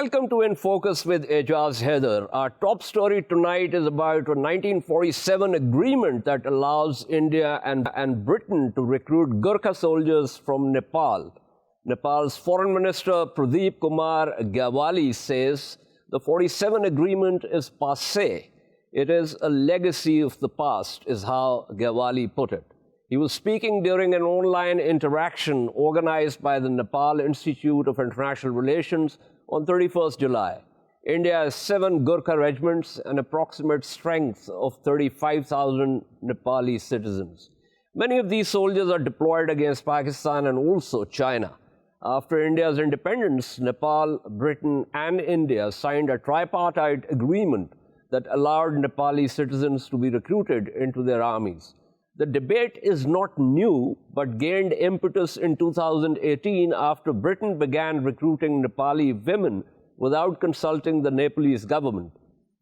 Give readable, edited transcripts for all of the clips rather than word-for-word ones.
Welcome to In Focus with Ejaz Haider. Our top story tonight is about a 1947 agreement that allows India and Britain to recruit Gurkha soldiers from Nepal. Nepal's Foreign Minister Pradeep Kumar Gyawali says the 47 agreement is passé. It is a legacy of the past, is how Gyawali put it. He was speaking during an online interaction organized by the Nepal Institute of International Relations on 31st July. India has 7 Gurkha regiments, an approximate strength of 35,000 Nepali citizens. Many of these soldiers are deployed against Pakistan and also China. After India's independence, Nepal, Britain and India signed a tripartite agreement that allowed Nepali citizens to be recruited into their armies. The debate is not new, but gained impetus in 2018 after Britain began recruiting Nepali women without consulting the Nepalese government.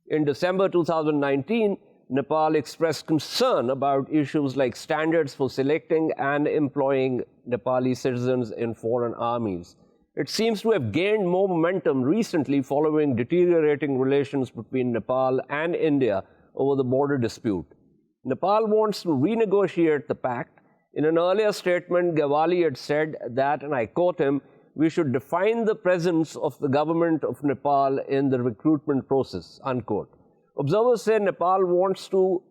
In December 2019, Nepal expressed concern about issues like standards for selecting and employing Nepali citizens in foreign armies. It seems to have gained more momentum recently following deteriorating relations between Nepal and India over the border dispute. Nepal wants to renegotiate the pact. In an earlier statement, Gyawali had said that, and I quote him, "We should define the presence of the government of Nepal in the recruitment process," unquote. Observers say Nepal wants to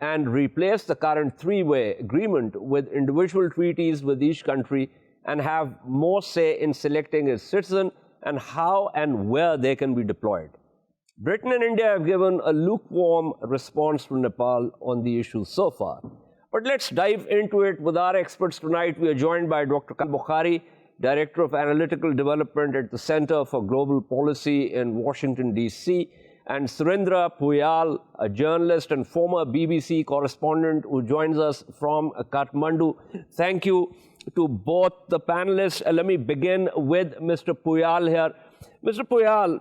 replace the current three-way agreement with individual treaties with each country and have more say in selecting its citizen and how and where they can be deployed. Britain and India have given a lukewarm response to Nepal on the issue so far. But let's dive into it with our experts tonight. We are joined by Dr. Bokhari, Director of Analytical Development at the Center for Global Policy in Washington, D.C., and Surendra Phuyal, a journalist and former BBC correspondent who joins us from Kathmandu. Thank you to both the panelists. Let me begin with Mr. Phuyal here. Mr. Phuyal,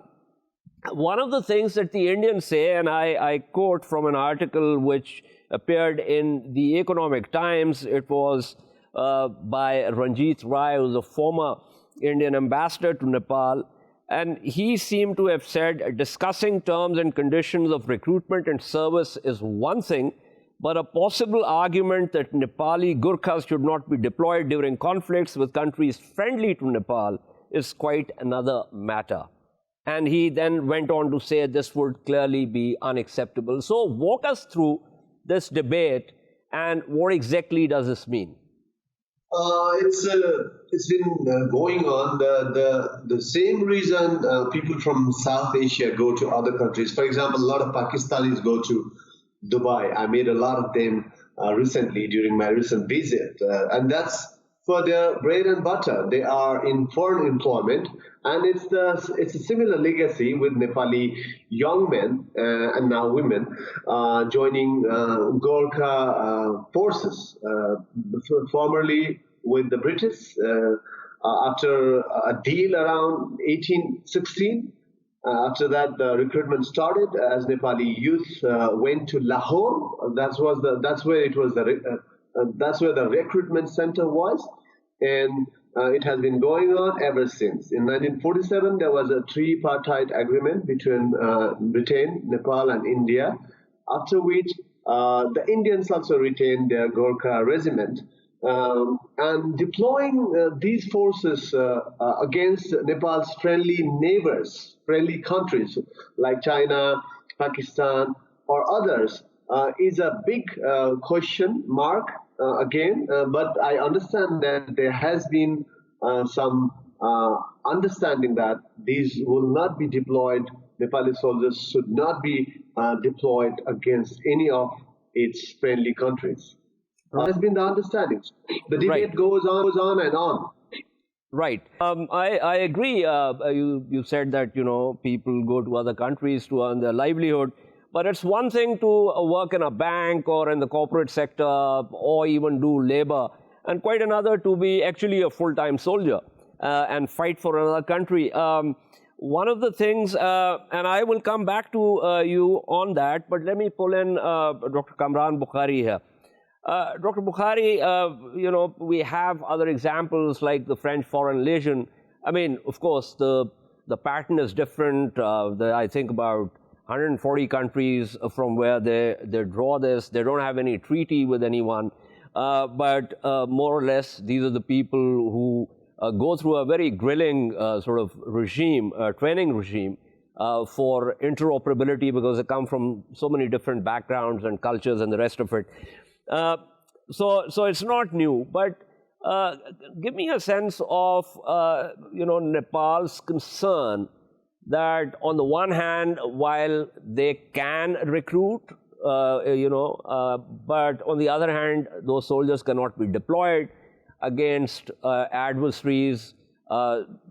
one of the things that the Indians say, and I quote from an article which appeared in the Economic Times, it was by Ranjit Rai, who is a former Indian ambassador to Nepal, and he seemed to have said discussing terms and conditions of recruitment and service is one thing, but a possible argument that Nepali Gurkhas should not be deployed during conflicts with countries friendly to Nepal is quite another matter. And he then went on to say this would clearly be unacceptable. So walk us through this debate and what exactly does this mean? It's been going on. The same reason people from South Asia go to other countries. For example, a lot of Pakistanis go to Dubai. I made a lot of them recently during my recent visit. And that's for their bread and butter. They are in foreign employment, and it's a similar legacy with Nepali young men and now women joining Gurkha forces, formerly with the British after a deal around 1816. After that, the recruitment started as Nepali youth went to Lahore. That's where the recruitment center was, and it has been going on ever since. In 1947, there was a tripartite agreement between Britain, Nepal, and India, after which the Indians also retained their Gurkha regiment. And deploying these forces against Nepal's friendly neighbors, friendly countries like China, Pakistan, or others is a big question mark again. But I understand that there has been some understanding that these will not be deployed. Nepali soldiers should not be deployed against any of its friendly countries. That has been the understanding. The debate goes on and on. Right. I agree. You said that, people go to other countries to earn their livelihood. But it's one thing to work in a bank or in the corporate sector or even do labor, and quite another to be actually a full-time soldier and fight for another country. One of the things, and I will come back to you on that, but let me pull in Dr. Kamran Bokhari here. Dr. Bokhari, we have other examples like the French Foreign Legion. I mean, of course, the the pattern is different. I think about 140 countries from where they draw this. They don't have any treaty with anyone, but more or less, these are the people who go through a very grilling sort of regime, training regime for interoperability, because they come from so many different backgrounds and cultures and the rest of it. So it's not new, but give me a sense of Nepal's concern that on the one hand, while they can recruit, but on the other hand, those soldiers cannot be deployed against adversaries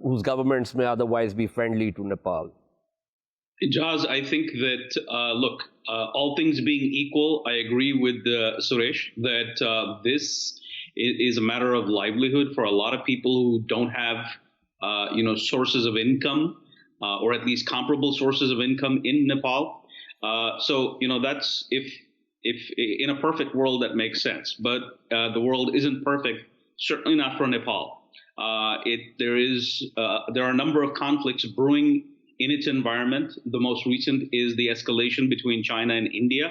whose governments may otherwise be friendly to Nepal. Ejaz, I think that, look, all things being equal, I agree with Suresh that this is a matter of livelihood for a lot of people who don't have, sources of income, or at least comparable sources of income in Nepal. So, that's if in a perfect world that makes sense, but the world isn't perfect, certainly not for Nepal. There are a number of conflicts brewing in its environment. The most recent is the escalation between China and India.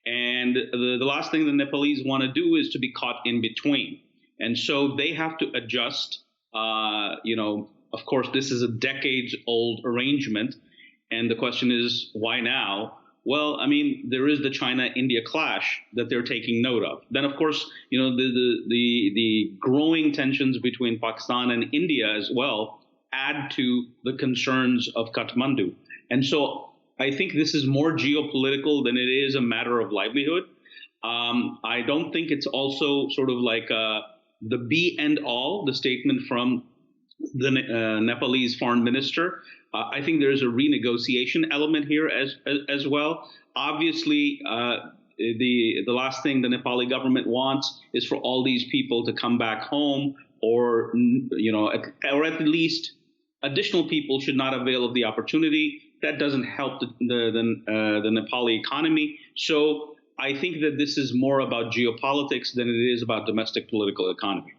And the last thing the Nepalese want to do is to be caught in between. And so they have to adjust. Of course, this is a decades-old arrangement. And the question is, why now? Well, I mean, there is the China-India clash that they're taking note of. Then, of course, the growing tensions between Pakistan and India as well add to the concerns of Kathmandu. And so I think this is more geopolitical than it is a matter of livelihood. I don't think it's also sort of like the be and all, the statement from the Nepalese foreign minister. I think there's a renegotiation element here as well. Obviously, the last thing the Nepali government wants is for all these people to come back home, or at least additional people should not avail of the opportunity. That doesn't help the Nepali economy. So I think that this is more about geopolitics than it is about domestic political economy.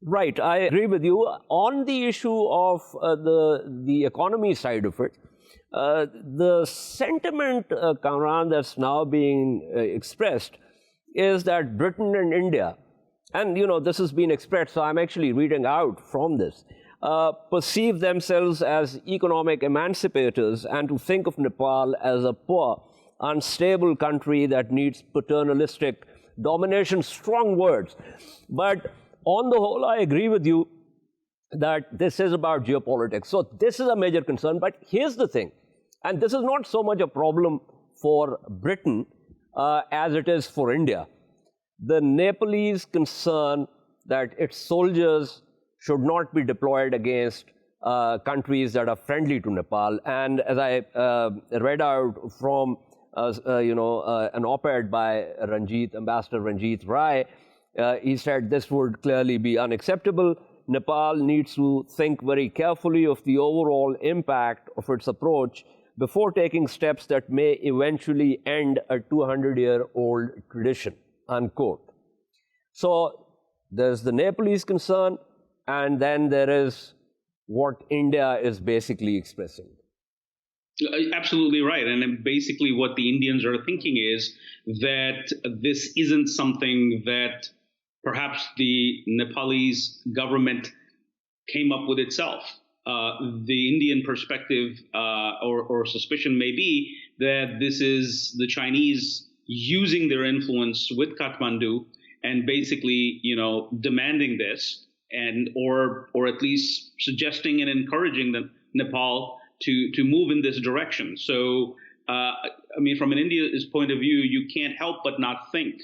Right, I agree with you. On the issue of the economy side of it, the sentiment, Kamran, that's now being expressed is that Britain and India, and this has been expressed, so I'm actually reading out from this, perceive themselves as economic emancipators and to think of Nepal as a poor, unstable country that needs paternalistic domination. Strong words. But on the whole, I agree with you that this is about geopolitics. So this is a major concern. But here's the thing, and this is not so much a problem for Britain as it is for India. The Nepalese concern that its soldiers should not be deployed against countries that are friendly to Nepal. And as I read out from an op-ed by Ambassador Ranjit Rai, he said this would clearly be unacceptable. Nepal needs to think very carefully of the overall impact of its approach before taking steps that may eventually end a 200-year-old tradition, unquote. So there's the Nepalese concern, and then there is what India is basically expressing. Absolutely right. And basically what the Indians are thinking is that this isn't something that perhaps the Nepalese government came up with itself. The Indian perspective or suspicion may be that this is the Chinese using their influence with Kathmandu and basically, demanding this, and or at least suggesting and encouraging Nepal to move in this direction. So, from an India's point of view, you can't help but not think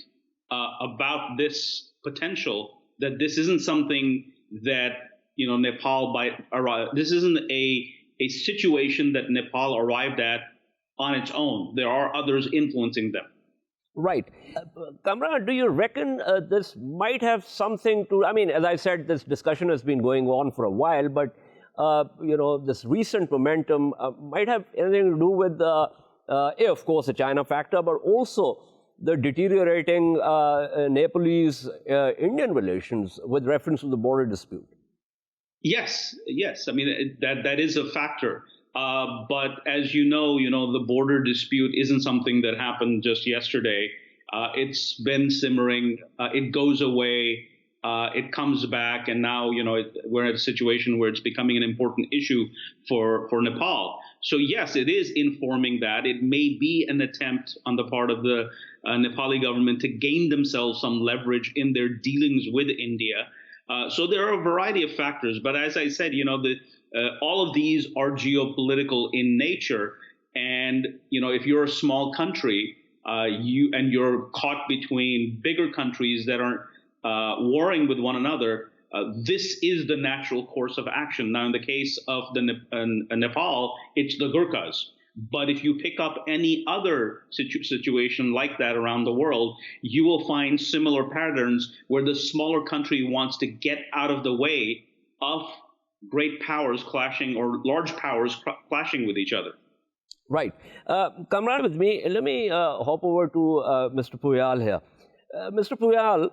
about this potential, that this isn't something that Nepal this isn't a situation that Nepal arrived at on its own. There are others influencing them. Right. Kamran, do you reckon this might have something to, as I said, this discussion has been going on for a while, but this recent momentum might have anything to do with, of course, the China factor, but also the deteriorating Nepalese-Indian relations with reference to the border dispute? Yes. I mean that is a factor. But as you know, the border dispute isn't something that happened just yesterday. It's been simmering. It goes away. It comes back, and now we're at a situation where it's becoming an important issue for Nepal. So yes, it is informing that. It may be an attempt on the part of the Nepali government to gain themselves some leverage in their dealings with India. So there are a variety of factors, but as I said, all of these are geopolitical in nature, and if you're a small country, you're caught between bigger countries that are warring with one another. This is the natural course of action. Now, in the case of Nepal, it's the Gurkhas. But if you pick up any other situation like that around the world, you will find similar patterns where the smaller country wants to get out of the way of great powers clashing or large powers clashing with each other. Right. Kamran with me. Let me hop over to Mr. Phuyal here. Mr. Phuyal,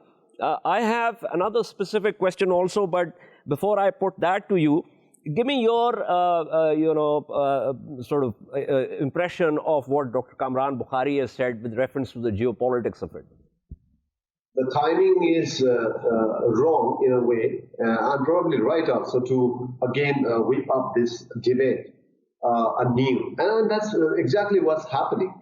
I have another specific question also, but before I put that to you, give me your, impression of what Dr. Kamran Bokhari has said with reference to the geopolitics of it. The timing is wrong in a way, and probably right also to again whip up this debate anew. And that's exactly what's happening.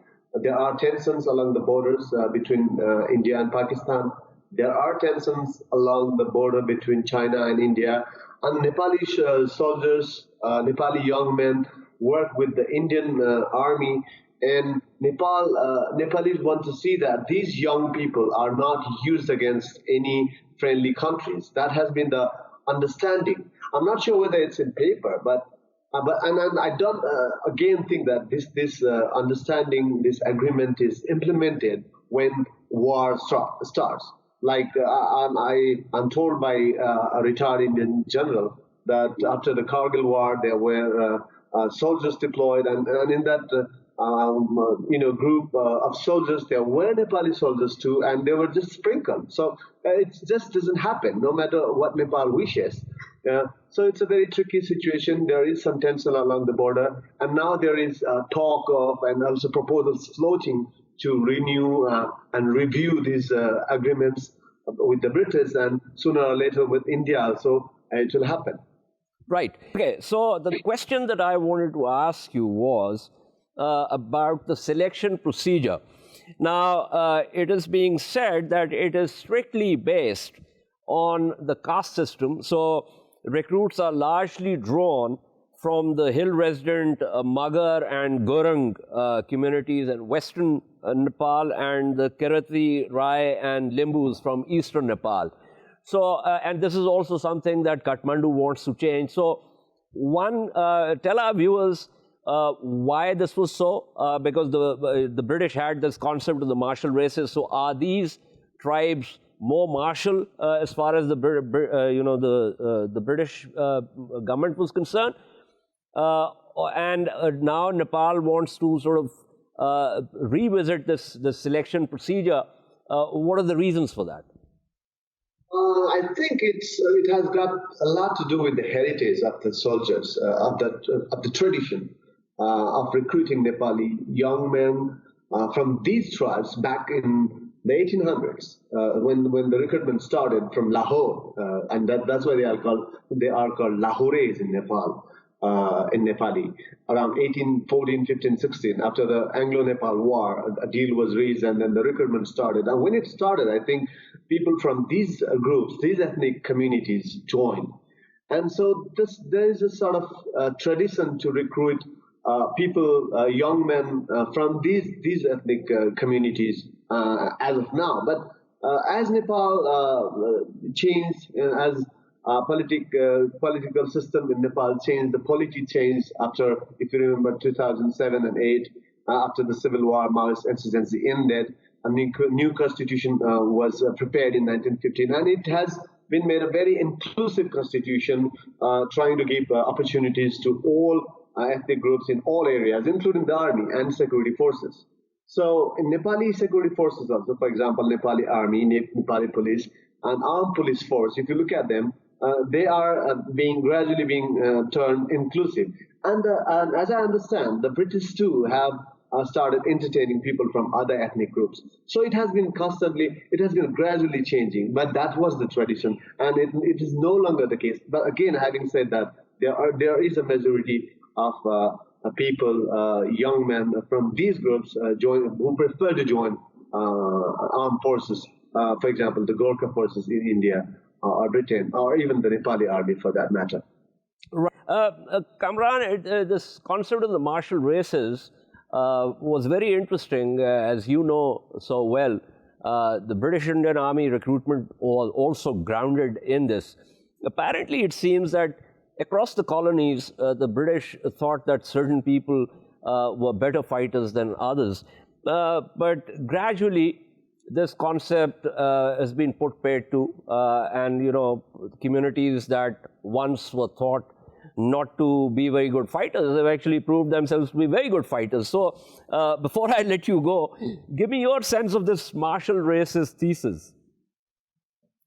There are tensions along the borders between India and Pakistan. There are tensions along the border between China and India. And Nepali soldiers, Nepali young men work with the Indian army. And Nepalis want to see that these young people are not used against any friendly countries. That has been the understanding. I'm not sure whether it's in paper, but I don't again think that this understanding, this agreement is implemented when war starts. Like I'm told by a retired Indian general that after the Kargil war there were soldiers deployed, and in that group of soldiers there were Nepali soldiers too, and they were just sprinkled. So it just doesn't happen, no matter what Nepal wishes. So it's a very tricky situation. There is some tension along the border, and now there is talk of and also proposals floating to renew and review these agreements with the British, and sooner or later with India also it will happen. Right. Okay, so the question that I wanted to ask you was about the selection procedure. Now, it is being said that it is strictly based on the caste system, so recruits are largely drawn from the hill resident Magar and Gurung communities in western Nepal, and the Kerati, Rai and Limbus from eastern Nepal. So, and this is also something that Kathmandu wants to change. So, tell our viewers why this was so, because the British had this concept of the martial races. So, are these tribes more martial as far as the British government was concerned? And now Nepal wants to sort of revisit this selection procedure. What are the reasons for that? I think it has got a lot to do with the heritage of the soldiers, of the tradition of recruiting Nepali young men from these tribes back in the 1800s, when the recruitment started from Lahore, and that's why they are called Lahores in Nepal. In Nepali, around 1814, 15, 16, after the Anglo-Nepal War, a deal was reached, and then the recruitment started. And when it started, I think people from these groups, these ethnic communities joined. And so there is a sort of tradition to recruit people, young men from these ethnic communities as of now. But as Nepal changed, as political system in Nepal changed, the polity changed after, if you remember, 2007 and 8, after the civil war, Maoist insurgency ended, a new constitution was prepared in 1915, and it has been made a very inclusive constitution, trying to give opportunities to all ethnic groups in all areas, including the army and security forces. So in Nepali security forces also, for example, Nepali army, Nepali police, and armed police force, if you look at them, they are being gradually being turned inclusive. And as I understand, the British too have started entertaining people from other ethnic groups. So it has been gradually changing, but that was the tradition, and it is no longer the case. But again, having said that, there is a majority of people, young men from these groups who prefer to join armed forces, for example, the Gurkha forces in India or Britain, or even the Nepali army for that matter. Right. Kamran, this concept of the martial races was very interesting, as you know so well. The British Indian Army recruitment was also grounded in this. Apparently, it seems that across the colonies, the British thought that certain people were better fighters than others. But gradually, this concept has been put paid to, and communities that once were thought not to be very good fighters have actually proved themselves to be very good fighters. So, before I let you go, give me your sense of this martial races thesis.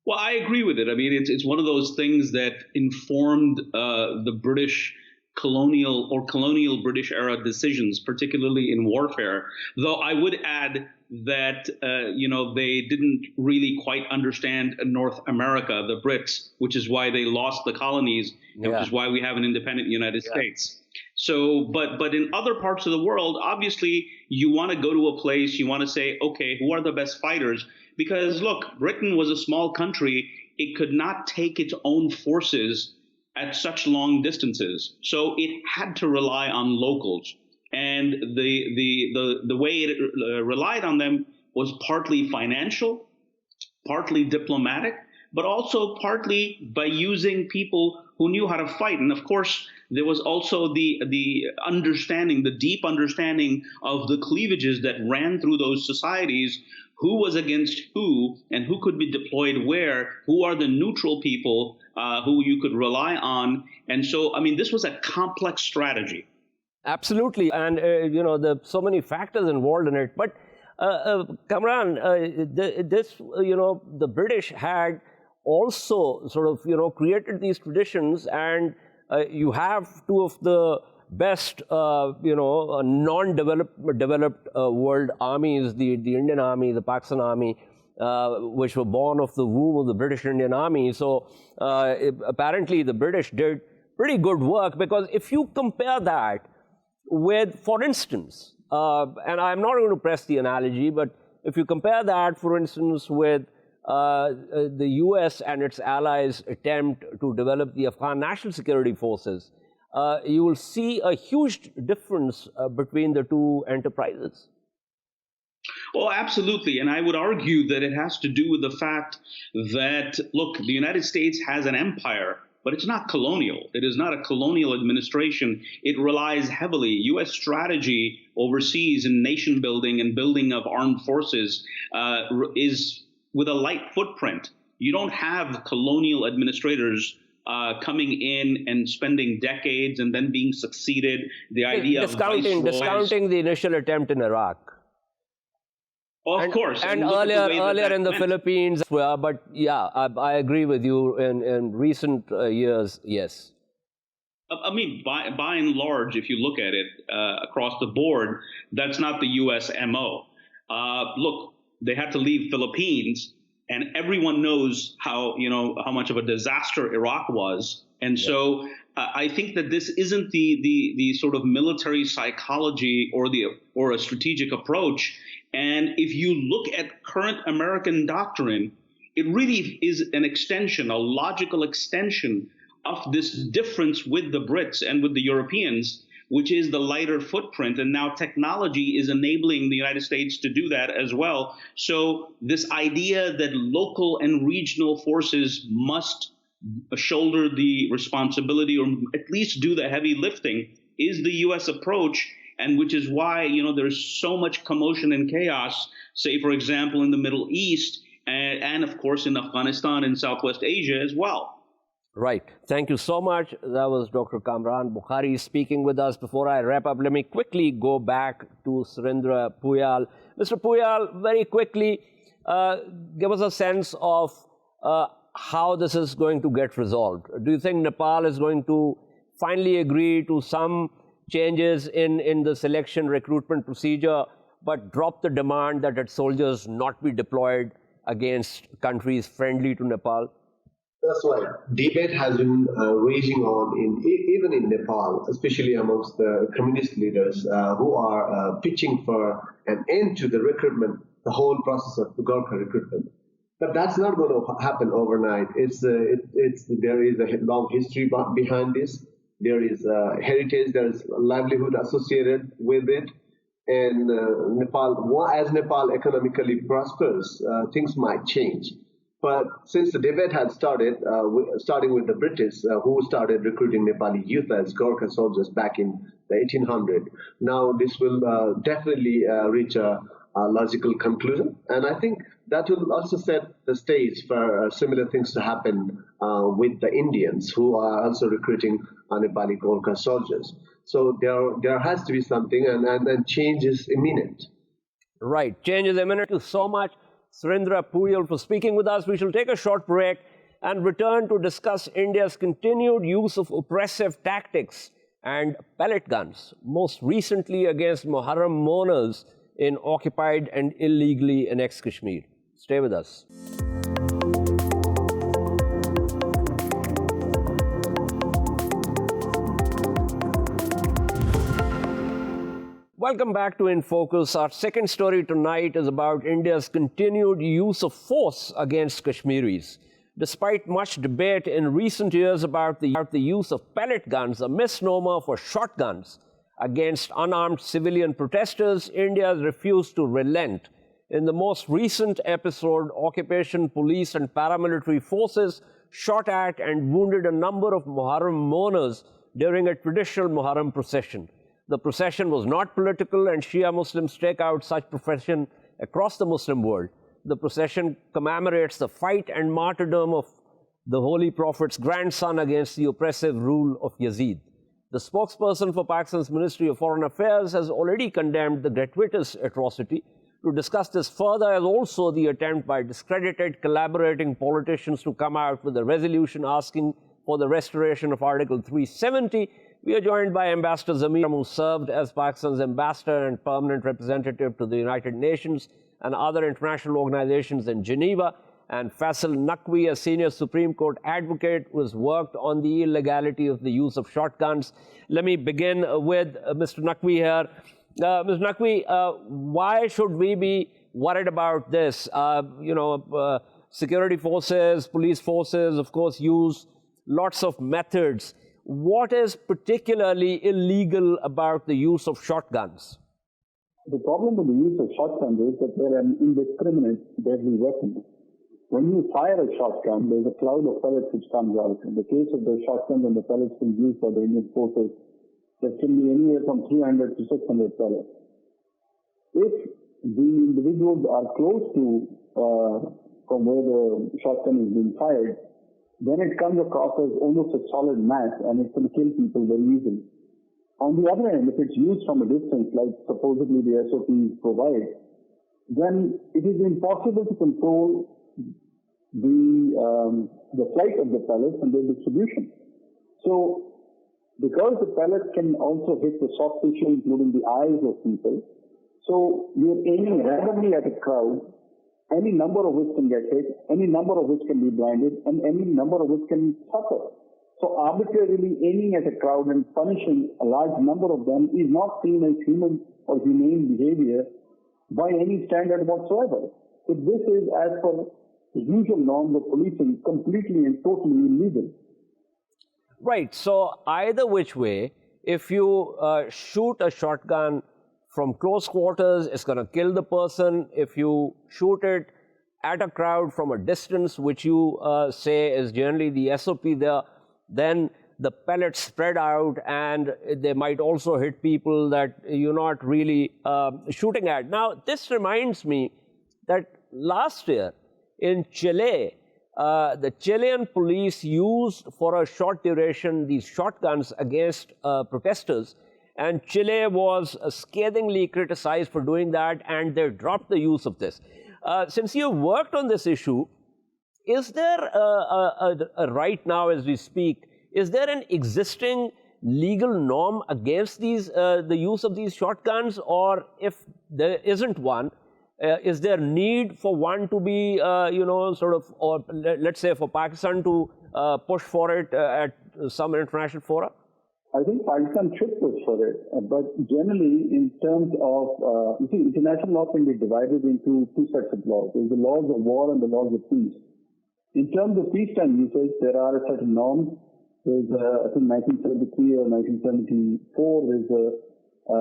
Well, I agree with it. I mean, it's one of those things that informed the British colonial British era decisions, particularly in warfare. Though I would add that they didn't really quite understand North America, the Brits, which is why they lost the colonies, and which is why we have an independent United States. So, but in other parts of the world, obviously, you want to go to a place, you want to say, okay, who are the best fighters? Because look, Britain was a small country; it could not take its own forces at such long distances, so it had to rely on locals. And the way it relied on them was partly financial, partly diplomatic, but also partly by using people who knew how to fight. And of course, there was also the understanding, the deep understanding of the cleavages that ran through those societies. Who was against who, and who could be deployed where? Who are the neutral people who you could rely on? And so, I mean, this was a complex strategy. Absolutely, and there are so many factors involved in it. But Kamran, the British had also sort of created these traditions, and you have two of the best non-developed world armies, the Indian Army, the Pakistan Army, which were born of the womb of the British Indian Army. So apparently the British did pretty good work, because if you compare that with, for instance, and I'm not going to press the analogy, but if you compare that, for instance, with the US and its allies' attempt to develop the Afghan National Security Forces, you will see a huge difference between the two enterprises. Oh, absolutely. And I would argue that it has to do with the fact that, look, the United States has an empire, but it's not colonial. It is not a colonial administration. It relies heavily. U.S. strategy overseas in nation building and building of armed forces is with a light footprint. You don't have colonial administrators coming in and spending decades and then being succeeded. The idea of discounting the initial attempt in Iraq. Of course. And earlier in the Philippines. But yeah, I agree with you. In recent years, yes. I mean, by and large, if you look at it across the board, that's not the U.S. MO. Look, they had to leave Philippines, and everyone knows how much of a disaster Iraq was. And so I think that this isn't the sort of military psychology or a strategic approach. And if you look at current American doctrine, it really is an extension, a logical extension of this difference with the Brits and with the Europeans, which is the lighter footprint. And now technology is enabling the United States to do that as well. So this idea that local and regional forces must shoulder the responsibility, or at least do the heavy lifting, is the U.S. approach. And which is why, there's so much commotion and chaos, say, for example, in the Middle East and of course, in Afghanistan and Southwest Asia as well. Right. Thank you so much. That was Dr. Kamran Bokhari speaking with us. Before I wrap up, let me quickly go back to Surendra Phuyal. Mr. Phuyal, very quickly, give us a sense of how this is going to get resolved? Do you think Nepal is going to finally agree to some changes in the selection recruitment procedure, but drop the demand that its soldiers not be deployed against countries friendly to Nepal? That's right. Debate has been raging on even in Nepal, especially amongst the communist leaders who are pitching for an end to the recruitment, the whole process of the Gurkha recruitment. But that's not going to happen overnight. There is a long history behind this. There is heritage, there is livelihood associated with it. And as Nepal economically prospers, things might change. But since the debate had started, starting with the British, who started recruiting Nepali youth as Gurkha soldiers back in the 1800s, now this will definitely reach a logical conclusion. And I think that will also set the stage for similar things to happen with the Indians, who are also recruiting Nepali Gurkha soldiers. So there has to be something, and change is imminent. Right, change is imminent. Thank you so much, Surendra, Phuyal, for speaking with us. We shall take a short break and return to discuss India's continued use of oppressive tactics and pellet guns, most recently against Muharram mourners in occupied and illegally annexed Kashmir. Stay with us. Welcome back to In Focus. Our second story tonight is about India's continued use of force against Kashmiris. Despite much debate in recent years about the use of pellet guns, a misnomer for shotguns, against unarmed civilian protesters, India has refused to relent. In the most recent episode, occupation police and paramilitary forces shot at and wounded a number of Muharram mourners during a traditional Muharram procession. The procession was not political, and Shia Muslims take out such procession across the Muslim world. The procession commemorates the fight and martyrdom of the Holy Prophet's grandson against the oppressive rule of Yazid. The spokesperson for Pakistan's Ministry of Foreign Affairs has already condemned the gratuitous atrocity. To discuss this further is also the attempt by discredited collaborating politicians to come out with a resolution asking for the restoration of Article 370. We are joined by Ambassador Zamir, who served as Pakistan's ambassador and permanent representative to the United Nations and other international organizations in Geneva, and Feisal Naqvi, a senior Supreme Court advocate who has worked on the illegality of the use of shotguns. Let me begin with Mr. Naqvi here. Mr. Naqvi, why should we be worried about this? Security forces, police forces, of course, use lots of methods. What is particularly illegal about the use of shotguns? The problem with the use of shotguns is that they're an indiscriminate deadly weapon. When you fire a shotgun, there's a cloud of pellets which comes out. In the case of the shotguns and the pellets being used by the Indian forces, there can be anywhere from 300 to 600 pellets. If the individuals are close to from where the shotgun is being fired, then it comes across as almost a solid mass, and it's going to kill people very easily. On the other hand, if it's used from a distance, like supposedly the SOPs provide, then it is impossible to control the flight of the pellets and their distribution. So, because the pellets can also hit the soft tissue, including the eyes of people, so you're aiming randomly at a crowd, any number of which can get hit, any number of which can be blinded, and any number of which can suffer. So arbitrarily aiming at a crowd and punishing a large number of them is not seen as human or humane behavior by any standard whatsoever. So this is, as per the usual norms of policing, completely and totally illegal. Right. So either which way, if you shoot a shotgun from close quarters, it's going to kill the person. If you shoot it at a crowd from a distance, which you say is generally the SOP there, then the pellets spread out and they might also hit people that you're not really shooting at. Now, this reminds me that last year in Chile, the Chilean police used for a short duration these shotguns against protesters, and Chile was scathingly criticized for doing that, and they dropped the use of this. Since you've worked on this issue, is there right now as we speak, is there an existing legal norm against the use of these shotguns, or if there isn't one, is there need for one to be, sort of, or let's say for Pakistan to push for it at some international fora? I think Pakistan should push for it, but generally in terms of, you see, international law can be divided into two sets of laws. There's the laws of war and the laws of peace. In terms of peacetime usage, there are certain norms. There's, I think, 1973 or 1974,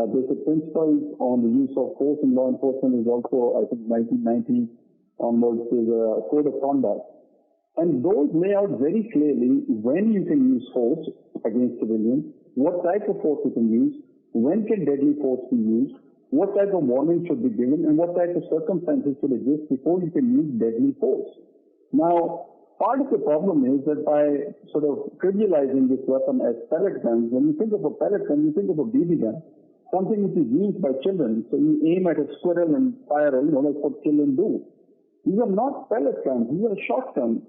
there's a principle on the use of force in law enforcement. Is also, I think, 1990 onwards, there's a code of conduct. And those lay out very clearly when you can use force against civilians, what type of force you can use, when can deadly force be used, what type of warning should be given, and what type of circumstances should exist before you can use deadly force. Now, part of the problem is that by sort of trivializing this weapon as pellet guns, when you think of a pellet gun, you think of a BB gun, something which is used by children. So you aim at a squirrel and fire, that's what children do. These are not pellet guns, these are shotguns.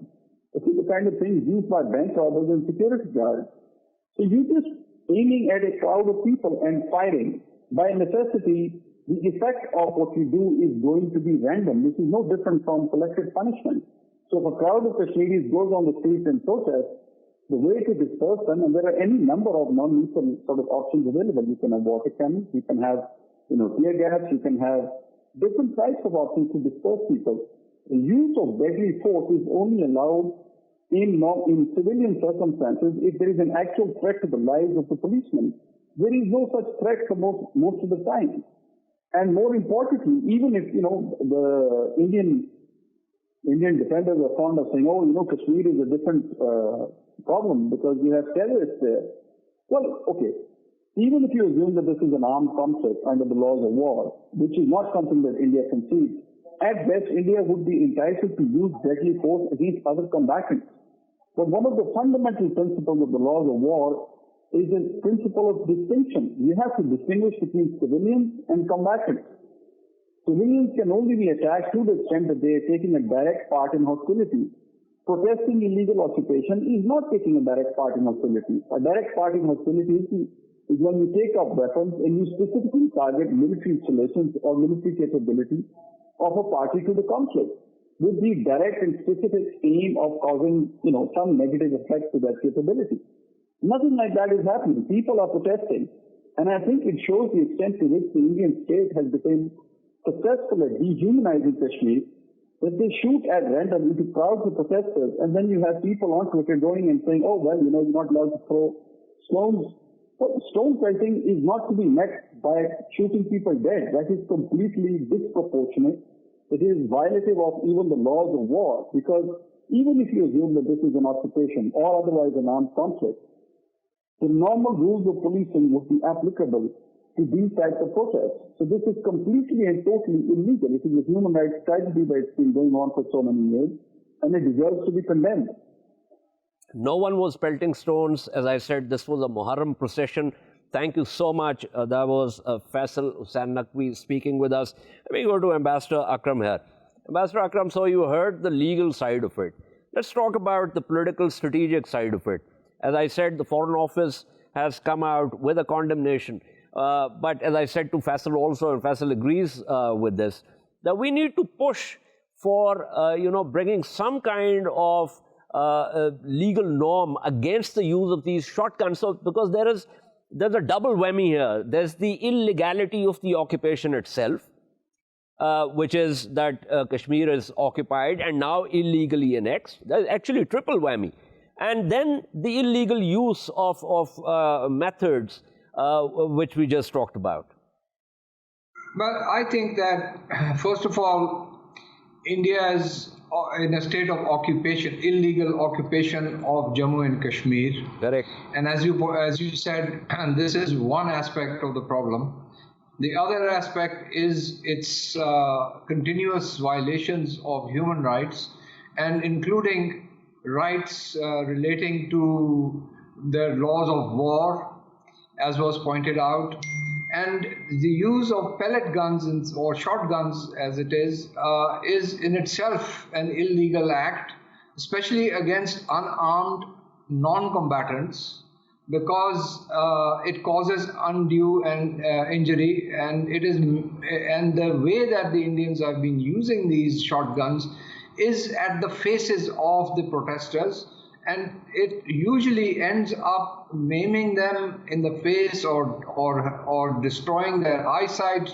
This is the kind of things used by bank robbers and security guards. So you're just aiming at a crowd of people and firing. By necessity, the effect of what you do is going to be random, which is no different from collective punishment. So if a crowd of Kashmiris goes on the streets and protest, the way to disperse them, and there are any number of non-lethal sort of options available. You can have water cannons, you can have, tear gas, you can have different types of options to disperse people. The use of deadly force is only allowed in civilian circumstances if there is an actual threat to the lives of the policemen. There is no such threat for most of the time. And more importantly, even if, the Indian defenders are fond of saying, Kashmir is a different problem because you have terrorists there. Well, okay. Even if you assume that this is an armed conflict under the laws of war, which is not something that India concedes, at best, India would be entitled to use deadly force against other combatants. But one of the fundamental principles of the laws of war is the principle of distinction. You have to distinguish between civilians and combatants. Civilians can only be attacked to the extent that they are taking a direct part in hostility. Protesting illegal occupation is not taking a direct part in hostility. A direct part in hostility is when you take up weapons and you specifically target military installations or military capability of a party to the conflict, with the direct and specific aim of causing, some negative effect to that capability. Nothing like that is happening. People are protesting. And I think it shows the extent to which the Indian state has become successful at dehumanizing Kashmir, that they shoot at random into crowds of protesters, and then you have people on Twitter going and saying, you're not allowed to throw stones. Well, stone pelting is not to be met by shooting people dead. That is completely disproportionate. It is violative of even the laws of war, because even if you assume that this is an occupation or otherwise an armed conflict, the normal rules of policing would be applicable to these types of protests. So this is completely and totally illegal. It is a human rights tragedy that's been going on for so many years, and it deserves to be condemned. No one was pelting stones. As I said, this was a Muharram procession. Thank you so much. That was Feisal Naqvi speaking with us. Let me go to Ambassador Akram here. Ambassador Akram, so you heard the legal side of it. Let's talk about the political strategic side of it. As I said, the Foreign Office has come out with a condemnation. But as I said to Feisal also, and Feisal agrees with this, that we need to push for, bringing some kind of legal norm against the use of these shotguns. So, because there's a double whammy here. There's the illegality of the occupation itself, which is that Kashmir is occupied and now illegally annexed. That's actually triple whammy. And then the illegal use of methods, which we just talked about. Well, I think that, first of all, India is in a state of occupation, illegal occupation of Jammu and Kashmir. Correct. And as you said, this is one aspect of the problem. The other aspect is its continuous violations of human rights, and including rights relating to the laws of war, as was pointed out, and the use of pellet guns or shotguns, as it is in itself an illegal act. especially against unarmed non-combatants, because it causes undue injury, and the way that the Indians have been using these shotguns is at the faces of the protesters, and it usually ends up maiming them in the face or destroying their eyesight.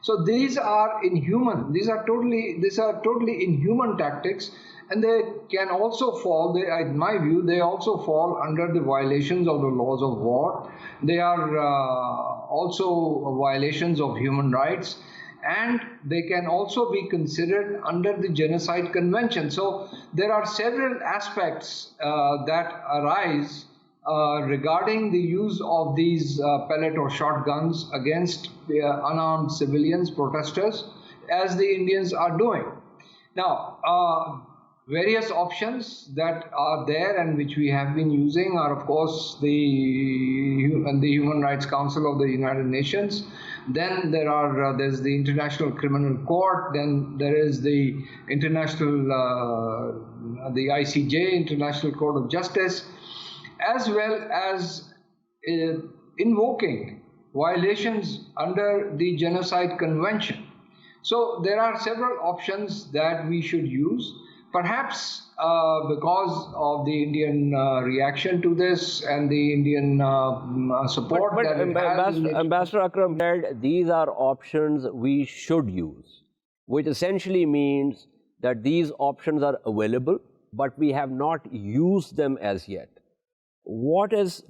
So these are inhuman. These are totally inhuman tactics, and they can also fall. In my view, they also fall under the violations of the laws of war. They are also violations of human rights, and they can also be considered under the Genocide Convention. So there are several aspects that arise regarding the use of these pellet or shotguns against unarmed civilians, protesters, as the Indians are doing. Now, various options that are there and which we have been using are, of course, the Human Rights Council of the United Nations. Then there's the International Criminal Court. Then there is the the ICJ, International Court of Justice, as well as invoking violations under the Genocide Convention. So there are several options that we should use. Perhaps because of the Indian reaction to this and the Indian support that it has. Ambassador Akram said these are options we should use, which essentially means that these options are available, but we have not used them as yet. What is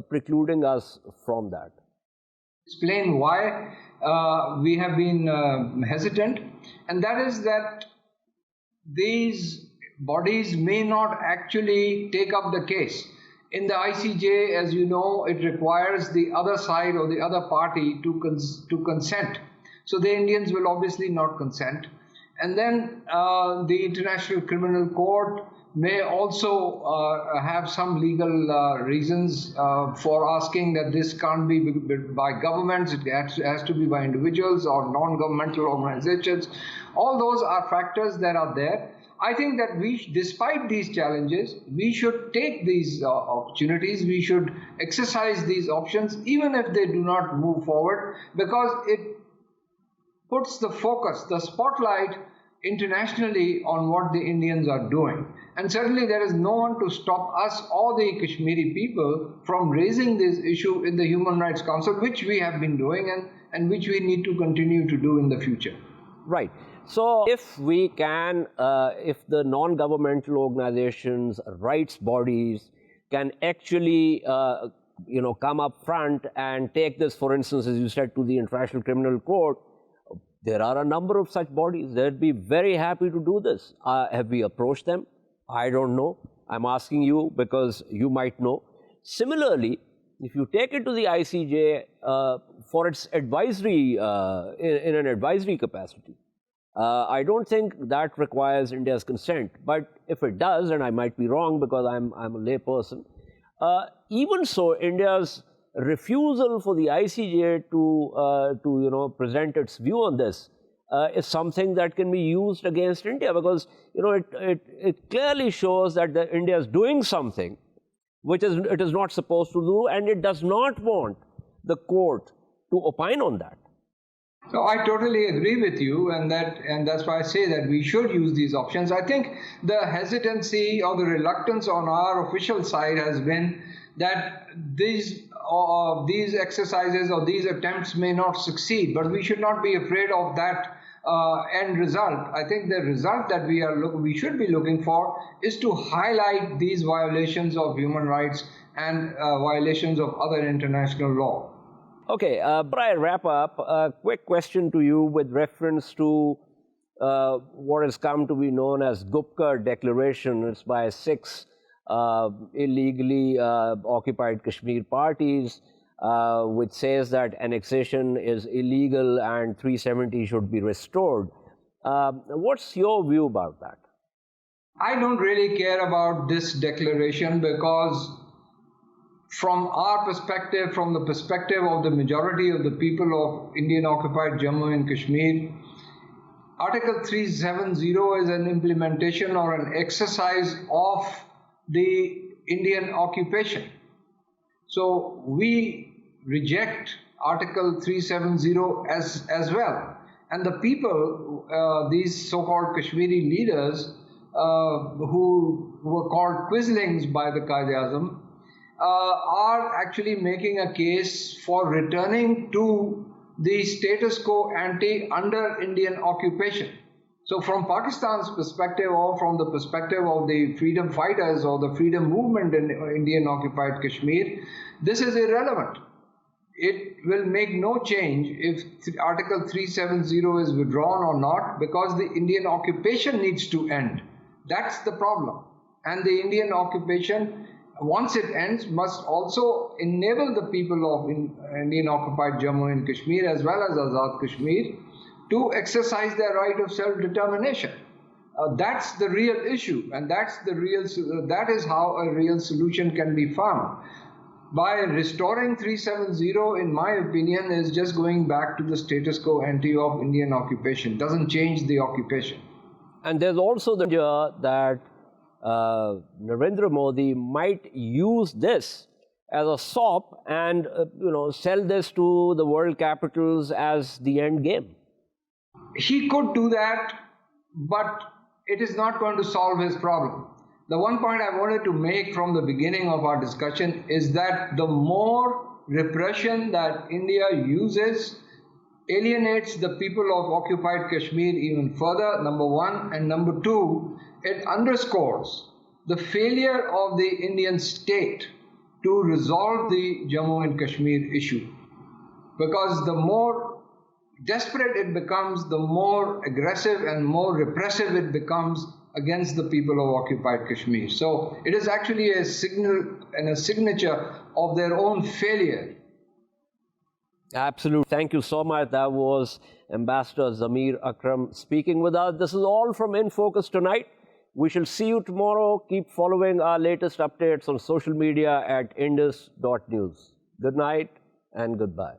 precluding us from that? Explain why we have been hesitant, and that is that these bodies may not actually take up the case. In the ICJ, as you know, it requires the other side or the other party to consent. So the Indians will obviously not consent. And then the International Criminal Court may also have some legal reasons for asking that this can't be by governments, it has to be by individuals or non-governmental organizations. All those are factors that are there. I think that despite these challenges, we should take these opportunities, we should exercise these options, even if they do not move forward, because it puts the focus, the spotlight internationally on what the Indians are doing. And certainly there is no one to stop us or the Kashmiri people from raising this issue in the Human Rights Council, which we have been doing and which we need to continue to do in the future. Right. So if we can, if the non-governmental organizations, rights bodies can actually, come up front and take this, for instance, as you said, to the International Criminal Court, there are a number of such bodies. They'd be very happy to do this. Have we approached them? I don't know. I'm asking you because you might know. Similarly, if you take it to the ICJ for its advisory, in an advisory capacity, I don't think that requires India's consent. But if it does, and I might be wrong because I'm a lay person, even so, India's refusal for the ICJ to present its view on this is something that can be used against India, because it clearly shows that India is doing something which it is not supposed to do, and it does not want the court to opine on that. So I totally agree with you, and that's why I say that we should use these options. I think the hesitancy or the reluctance on our official side has been that these exercises or these attempts may not succeed, but we should not be afraid of that end result. I think the result that we should be looking for is to highlight these violations of human rights and violations of other international law. Okay, but I wrap up, a quick question to you with reference to what has come to be known as Gurkha Declaration. It's by 6 illegally occupied Kashmir parties, which says that annexation is illegal and 370 should be restored. What's your view about that? I don't really care about this declaration because from our perspective, from the perspective of the majority of the people of Indian occupied Jammu and Kashmir, Article 370 is an implementation or an exercise of the Indian occupation. So we reject Article 370 as well. And the people, these so-called Kashmiri leaders, who were called quislings by the Quaid-e-Azam, are actually making a case for returning to the status quo ante under Indian occupation. So from Pakistan's perspective, or from the perspective of the freedom fighters or the freedom movement in Indian occupied Kashmir, this is irrelevant. It will make no change if Article 370 is withdrawn or not, because the Indian occupation needs to end. That's the problem. And the Indian occupation, once it ends, must also enable the people of Indian occupied Jammu and Kashmir as well as Azad Kashmir to exercise their right of self-determination. That's the real issue, and that is how a real solution can be found. By restoring 370, in my opinion, is just going back to the status quo ante of Indian occupation. Doesn't change the occupation. And there's also the danger that Narendra Modi might use this as a sop and sell this to the world capitals as the end game. He could do that, but it is not going to solve his problem. The one point I wanted to make from the beginning of our discussion is that the more repression that India uses alienates the people of occupied Kashmir even further, number one, and number two, it underscores the failure of the Indian state to resolve the Jammu and Kashmir issue. Because the more desperate it becomes, the more aggressive and more repressive it becomes against the people of occupied Kashmir. So it is actually a signal and a signature of their own failure. Absolutely. Thank you so much. That was Ambassador Zamir Akram speaking with us. This is all from In Focus tonight. We shall see you tomorrow. Keep following our latest updates on social media at indus.news. Good night and goodbye.